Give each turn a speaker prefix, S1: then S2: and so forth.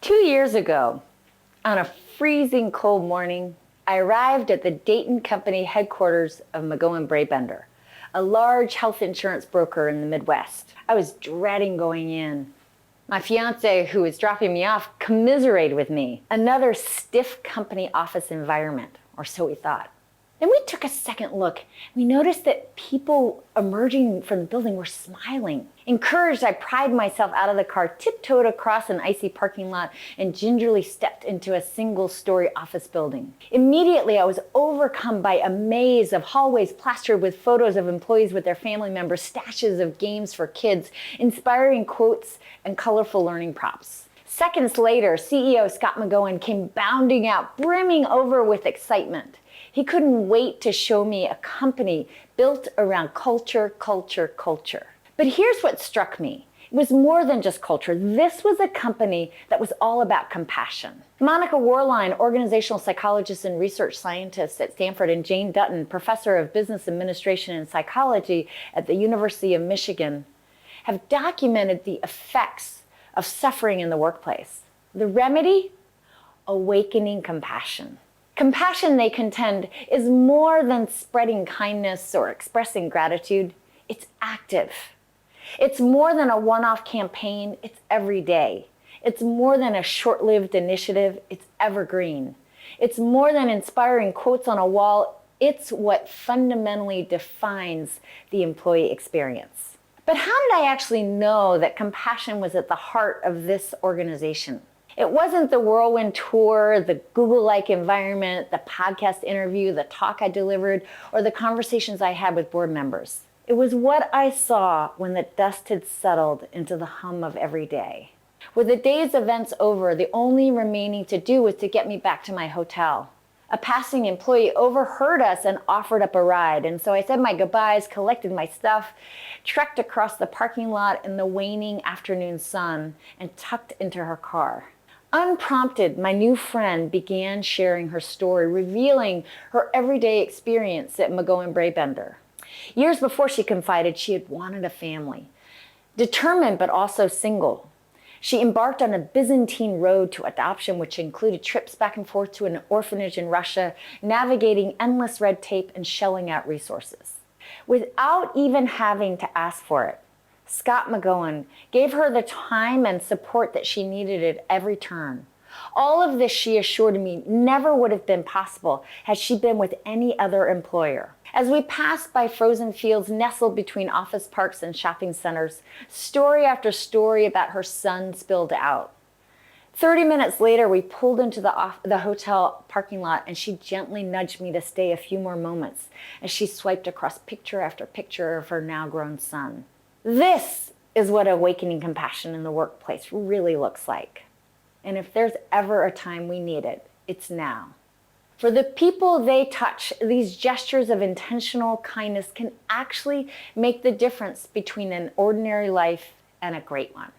S1: 2 years ago, on a freezing cold morning, I arrived at the Dayton Company headquarters of McGowan Brabender, a large health insurance broker in the Midwest. I was dreading going in. My fiance, who was dropping me off, commiserated with me. Another stiff company office environment, or so we thought. Then we took a second look. We noticed that people emerging from the building were smiling. Encouraged, I pried myself out of the car, tiptoed across an icy parking lot, and gingerly stepped into a single-story office building. Immediately, I was overcome by a maze of hallways plastered with photos of employees with their family members, stashes of games for kids, inspiring quotes, and colorful learning props. Seconds later, CEO Scott McGowan came bounding out, brimming over with excitement. He couldn't wait to show me a company built around culture, culture, culture. But here's what struck me. It was more than just culture. This was a company that was all about compassion. Monica Warline, organizational psychologist and research scientist at Stanford, and Jane Dutton, professor of business administration and psychology at the University of Michigan, have documented the effects of suffering in the workplace. The remedy? Awakening compassion. Compassion, they contend, is more than spreading kindness or expressing gratitude. It's active. It's more than a one-off campaign. It's every day. It's more than a short-lived initiative. It's evergreen. It's more than inspiring quotes on a wall. It's what fundamentally defines the employee experience. But how did I actually know that compassion was at the heart of this organization? It wasn't the whirlwind tour, the Google-like environment, the podcast interview, the talk I delivered, or the conversations I had with board members. It was what I saw when the dust had settled into the hum of every day. With the day's events over, the only remaining to do was to get me back to my hotel. A passing employee overheard us and offered up a ride, and so I said my goodbyes, collected my stuff, trekked across the parking lot in the waning afternoon sun, and tucked into her car. Unprompted, my new friend began sharing her story, revealing her everyday experience at McGowan Brabender. Years before she confided, she had wanted a family. Determined but also single. She embarked on a Byzantine road to adoption, which included trips back and forth to an orphanage in Russia, navigating endless red tape and shelling out resources. Without even having to ask for it, Scott McGowan gave her the time and support that she needed at every turn. All of this, she assured me, never would have been possible had she been with any other employer. As we passed by frozen fields nestled between office parks and shopping centers, story after story about her son spilled out. 30 minutes later, we pulled into the hotel parking lot, and she gently nudged me to stay a few more moments as she swiped across picture after picture of her now grown son. This is what awakening compassion in the workplace really looks like. And if there's ever a time we need it, it's now. For the people they touch, these gestures of intentional kindness can actually make the difference between an ordinary life and a great one.